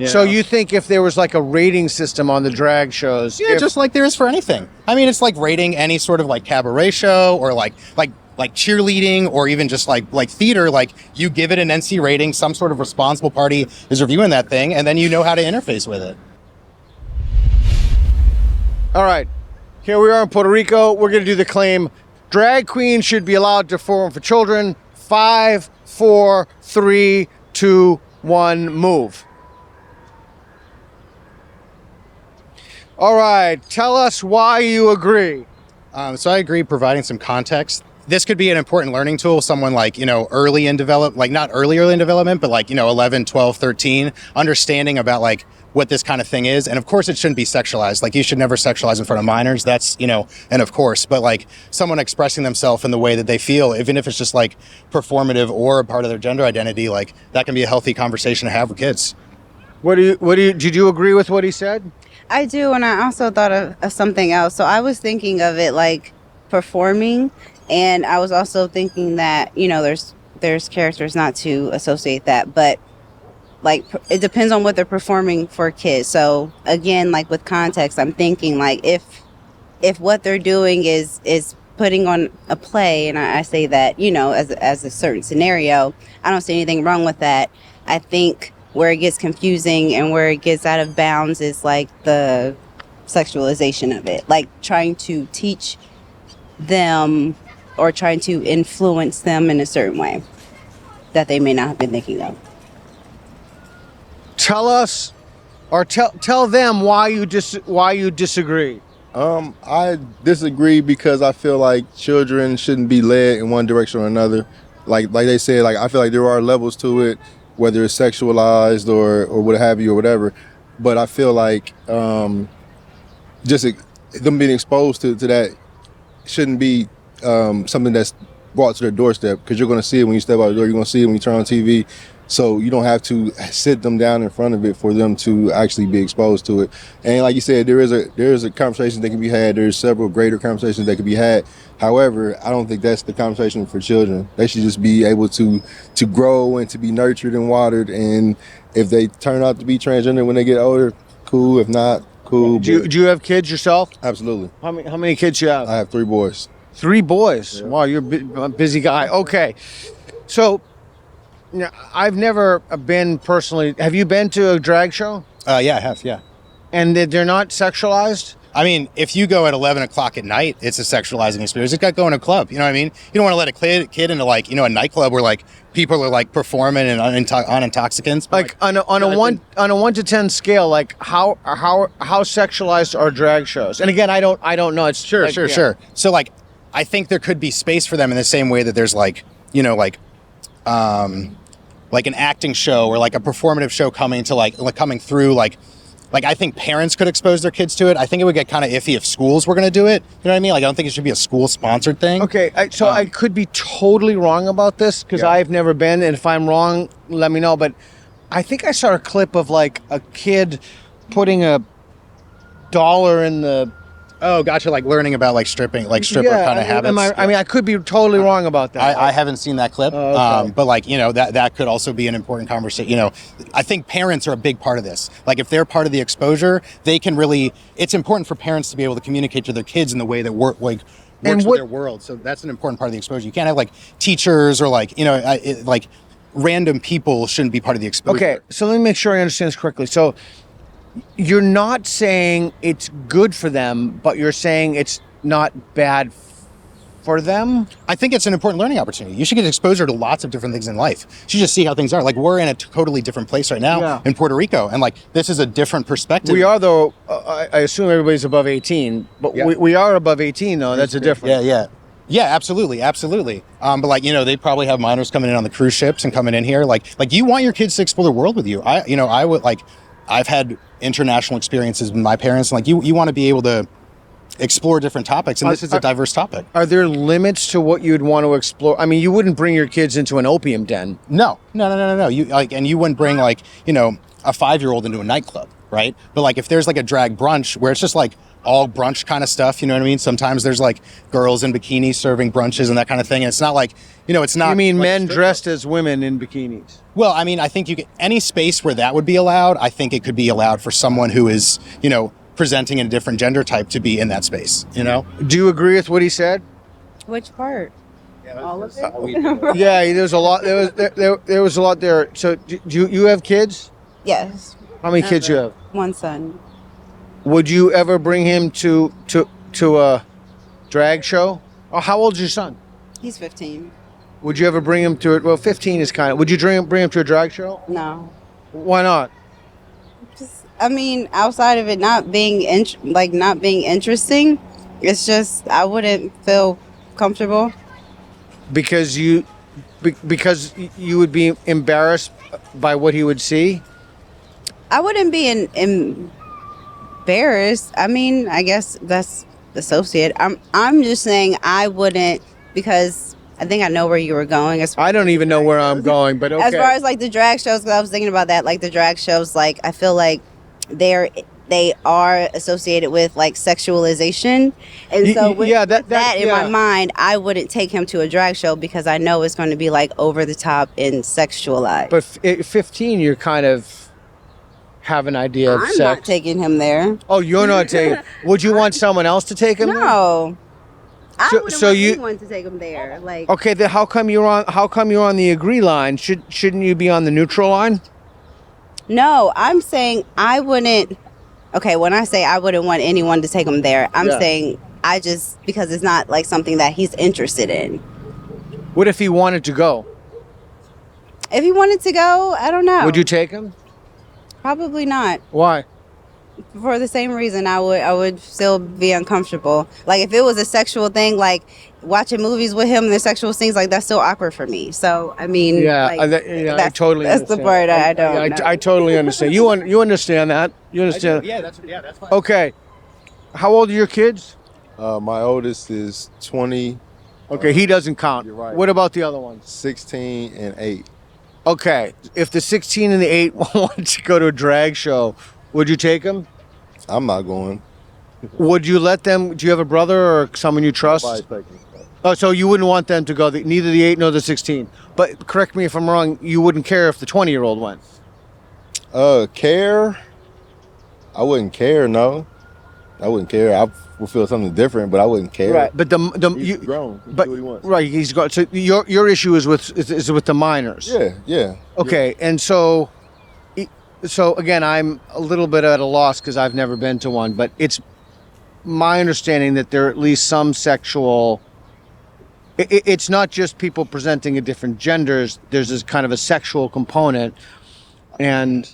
So you think if there was like a rating system on the drag shows? Yeah, just like there is for anything. I mean, it's like rating any sort of like cabaret show or like cheerleading or even just like theater. Like you give it an NC rating, some sort of responsible party is reviewing that thing, and then you know how to interface with it. All right, here we are in Puerto Rico. We're going to do the claim: drag queens should be allowed to perform for children. 5, 4, 3, 2, 1, move. All right, tell us why you agree. So I agree, providing some context. This could be an important learning tool. Someone like, early in develop, like not early in development, but like, 11, 12, 13, understanding about like what this kind of thing is. And of course it shouldn't be sexualized. Like you should never sexualize in front of minors. That's, and of course, but like someone expressing themselves in the way that they feel, even if it's just like performative or a part of their gender identity, like that can be a healthy conversation to have with kids. Did you agree with what he said? I do, and I also thought of something else. So I was thinking of it like performing, and I was also thinking that, there's characters not to associate that, but like it depends on what they're performing for kids. So again, like with context, I'm thinking like if what they're doing is putting on a play, and I say that, as a certain scenario, I don't see anything wrong with that. I think where it gets confusing and where it gets out of bounds is like the sexualization of it, like trying to teach them or trying to influence them in a certain way that they may not have been thinking of. Tell us, or tell them why you disagree. I disagree because I feel like children shouldn't be led in one direction or another. Like they said, like I feel like there are levels to it, whether it's sexualized or what have you or whatever. But I feel like just them being exposed to that shouldn't be something that's brought to their doorstep, because you're going to see it when you step out the door. You're going to see it when you turn on TV. So you don't have to sit them down in front of it for them to actually be exposed to it. And like you said, there is a conversation that can be had. There's several greater conversations that can be had. However, I don't think that's the conversation for children. They should just be able to grow and to be nurtured and watered. And if they turn out to be transgender when they get older, cool. If not, cool. Do you have kids yourself? Absolutely. How many kids do you have? I have 3 boys. 3 boys? Yeah. Wow, you're a busy guy. Okay. So, I've never been personally. Have you been to a drag show? Yeah, I have, yeah. And they're not sexualized? I mean, if you go at 11 o'clock at night, it's a sexualizing experience. It's got going to a club, you know what I mean? You don't want to let a kid into like, a nightclub where like people are like performing and on intoxicants. Like on a 1 to 10 scale, like how sexualized are drag shows? And again, I don't know. It's sure. So like, I think there could be space for them in the same way that there's like, like an acting show or like a performative show coming through, like I think parents could expose their kids to it. I think it would get kind of iffy if schools were going to do it. You know what I mean? Like I don't think it should be a school sponsored thing. Okay, so I could be totally wrong about this because I've never been, and if I'm wrong, let me know. But I think I saw a clip of like a kid putting $1 in the. Oh, gotcha. Like learning about like stripping, like stripper kind of habits. I mean, I could be totally wrong about that. I haven't seen that clip, okay. But like, that could also be an important conversation. I think parents are a big part of this. Like if they're part of the exposure, they can really, it's important for parents to be able to communicate to their kids in the way that works with their world. So that's an important part of the exposure. You can't have like teachers or like, like random people shouldn't be part of the exposure. Okay. So let me make sure I understand this correctly. So you're not saying it's good for them, but you're saying it's not bad for them? I think it's an important learning opportunity. You should get exposure to lots of different things in life. You should just see how things are. Like we're in a totally different place right now in Puerto Rico. And like, this is a different perspective. We are though, I assume everybody's above 18, but we are above 18 though. That's a difference. Yeah, absolutely. But like, they probably have minors coming in on the cruise ships and coming in here. Like you want your kids to explore the world with you. I would like, I've had international experiences with my parents, and like you want to be able to explore different topics, and this is a diverse topic. Are there limits to what you'd want to explore? I mean, you wouldn't bring your kids into an opium den. No. You like, and you wouldn't bring like, a 5-year-old into a nightclub, right? But like if there's like a drag brunch where it's just like all brunch kind of stuff. You know what I mean? Sometimes there's like girls in bikinis serving brunches and that kind of thing. And it's not like, it's not. You mean like men dressed as women in bikinis? Well, I mean, I think any space where that would be allowed, I think it could be allowed for someone who is, presenting in a different gender type to be in that space, Do you agree with what he said? Which part? All of it? Yeah, there's a lot. There was a lot there. So, do you have kids? Yes. How many kids you have? One son. Would you ever bring him to a drag show? Oh, how old's your son? He's 15. Would you ever bring him to it? Well, 15 is kind of. Would you bring him to a drag show? No. Why not? Outside of it not being not being interesting, it's just I wouldn't feel comfortable. Because you would be embarrassed by what he would see? I wouldn't be embarrassed. I guess that's associate. I'm just saying I wouldn't, because I think I know where you were going. I don't even know where I'm going, but okay. As far as like the drag shows, because I was thinking about that, like the drag shows, like I feel like they are associated with like sexualization, and so with that in my mind, I wouldn't take him to a drag show because I know it's going to be like over the top and sexualized. But at 15, you're kind of have an idea of I'm sex. not taking him there. Oh, you're not taking. Would you want someone else to take him? No, I wouldn't so want you anyone to take him there. Like, okay, then how come you're on the agree line? Shouldn't you be on the neutral line? No, I'm saying I wouldn't. Okay, when I say I wouldn't want anyone to take him there, I'm saying because it's not like something that he's interested in. What if he wanted to go? If he wanted to go, I don't know. Would you take him? Probably not. Why? For the same reason, I would still be uncomfortable. Like if it was a sexual thing, like watching movies with him and the sexual scenes, like that's still awkward for me. So I mean, I totally. That's the part I don't. I totally understand. You understand that? You understand? That's fine. Okay. How old are your kids? My oldest is 20. Okay, he doesn't count. You're right. What about the other ones? 16 and 8. Okay, if the 16 and the 8 wanted to go to a drag show, would you take them? I'm not going. Would you let them? Do you have a brother or someone you trust? Oh, so you wouldn't want them to go, neither the 8 nor the 16. But correct me if I'm wrong, you wouldn't care if the 20-year-old went. Care? I wouldn't care, no. I wouldn't care. I would feel something different, but I wouldn't care. Right, but he's grown. He can do what he wants. Right, he's gone. So your issue is with the minors. Yeah. Okay, and so again, I'm a little bit at a loss because I've never been to one, but it's my understanding that there are at least some sexual. It's not just people presenting at different genders. There's this kind of a sexual component, and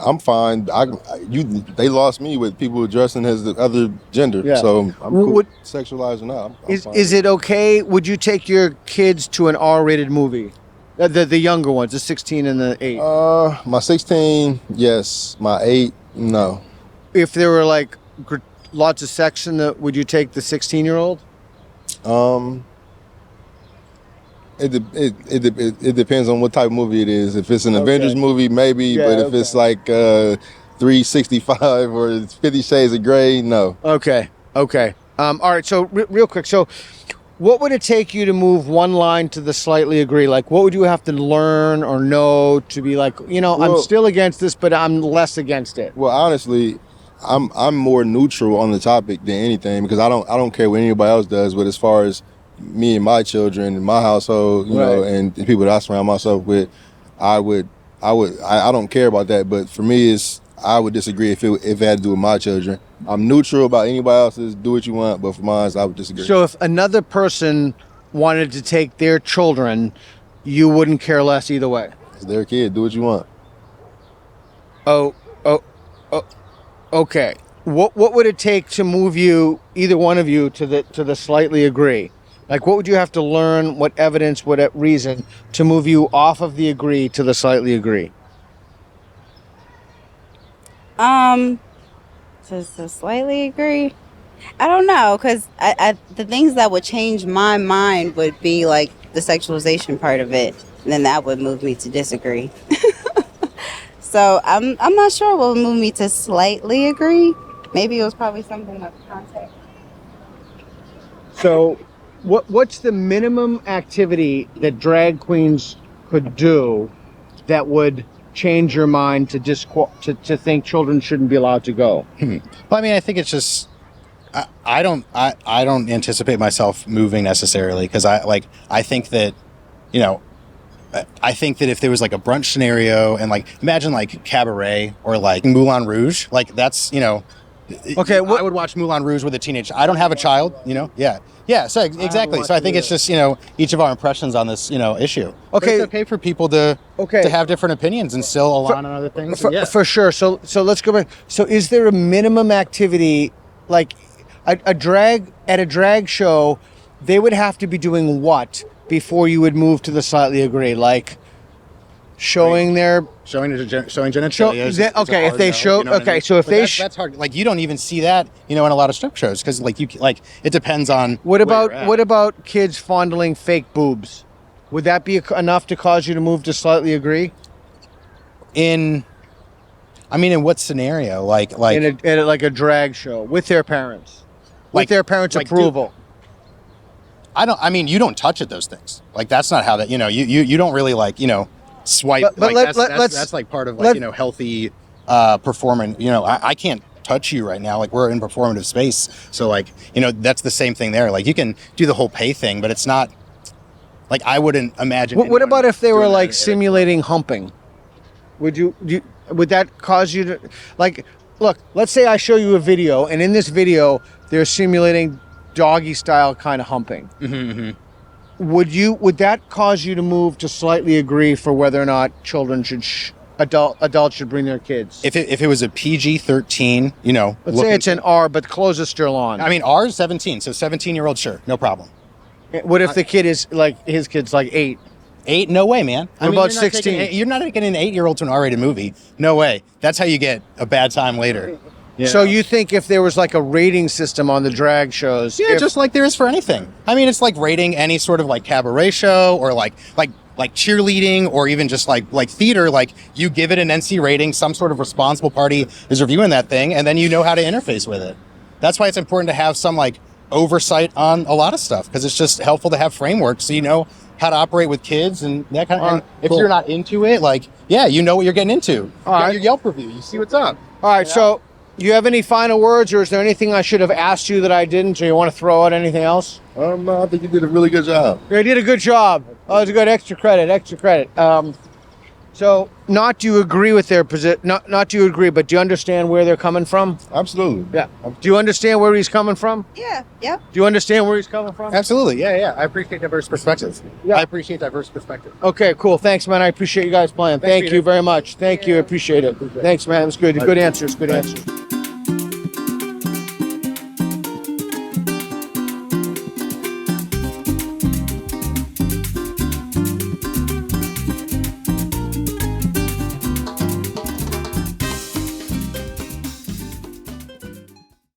I'm fine. They lost me with people dressing as the other gender. Yeah. So I'm cool. Sexualized or not. I'm fine. Is it okay? Would you take your kids to an R-rated movie? The younger ones, the 16 and the 8. My 16, yes. My 8, no. If there were like lots of sex would you take the 16-year-old? It depends on what type of movie it is. If it's an Avengers movie, maybe. Yeah, but if it's like 365 or 50 Shades of Grey, no. Okay. All right. So real quick. So what would it take you to move one line to the slightly agree? Like, what would you have to learn or know to be like, I'm still against this, but I'm less against it? Well, honestly, I'm more neutral on the topic than anything because I don't care what anybody else does. But as far as me and my children and my household, you know, and the people that I surround myself with, I don't care about that. But for me, I would disagree if it had to do with my children. I'm neutral about anybody else's. Do what you want, but for mine, I would disagree. So if another person wanted to take their children, you wouldn't care less either way. It's their kid. Do what you want. Oh, okay. What would it take to move you, either one of you, to the slightly agree? Like, what would you have to learn? What evidence? What reason to move you off of the agree to the slightly agree? To slightly agree, I don't know, because the things that would change my mind would be like the sexualization part of it, and then that would move me to disagree. So I'm not sure what would move me to slightly agree. Maybe it was probably something of context. So, what's the minimum activity that drag queens could do that would change your mind to think children shouldn't be allowed to go? Well, I mean, I think it's just I don't anticipate myself moving necessarily because I think that, you know, I think that if there was like a brunch scenario and like imagine like Cabaret or like Moulin Rouge, like that's, you know, Okay, I would watch Moulin Rouge with a teenager. I don't have a child, you know. Yeah. So exactly. So I think it's just, you know, each of our impressions on this, you know, issue. But Okay. it's okay for people to have different opinions and still align on other things. For sure. So let's go back. So is there a minimum activity, like a drag show? They would have to be doing what before you would move to the slightly agree, like showing their showing genitalia. okay, if they show, you know what I okay, mean? so if But they that's hard. Like you don't even see that, you know, in a lot of strip shows because like it depends on what where you're at. about kids fondling fake boobs? Would that be enough to cause you to move to slightly agree? In what scenario? Like in a drag show with their parents, with their parents' approval. You don't touch at those things. Like that's not how that, you know, you don't really like, you know, swipe. But that's like part of like, you know, healthy performance. You know, I can't touch you right now. Like we're in performative space. So like, you know, that's the same thing there. Like you can do the whole pay thing, but it's not like I wouldn't imagine. What about if they were like simulating humping? Would that cause you to like, look, let's say I show you a video and in this video they're simulating doggy style kind of humping. Would that cause you to move to slightly agree for whether or not children should adults should bring their kids? If it was a PG-13, you know, let's say it's an R, but clothes are still on. I mean, R is 17, so 17-year-old, sure, no problem. What if the kid is like his kid's like 8? 8? No way, man. What about 16? You're not getting an 8-year-old to an R-rated movie. No way. That's how you get a bad time later. Yeah. So you think if there was like a rating system on the drag shows? Yeah, just like there is for anything. I mean, it's like rating any sort of like cabaret show or like cheerleading or even just like theater. Like you give it an NC rating, some sort of responsible party is reviewing that thing, and then you know how to interface with it. That's why it's important to have some like oversight on a lot of stuff because it's just helpful to have frameworks so you know how to operate with kids and that kind of. And if you're not into it, like you know what you're getting into. All right. Your Yelp review, you see what's up. All right, so. You have any final words, or is there anything I should have asked you that I didn't, or you want to throw out anything else? No, I think you did a really good job. You did a good job. Oh, it's a good extra credit. So, not do you agree with their position? Not do you agree, but do you understand where they're coming from? Absolutely. Yeah. Do you understand where he's coming from? Yeah. Yep. Do you understand where he's coming from? Absolutely. Yeah. I appreciate diverse perspectives. Yeah. I appreciate diverse perspective. Okay, cool. Thanks, man. I appreciate you guys playing. Thank you very much. Thank you. Appreciate it. Thanks, man. It was good. Good answers. Good answers.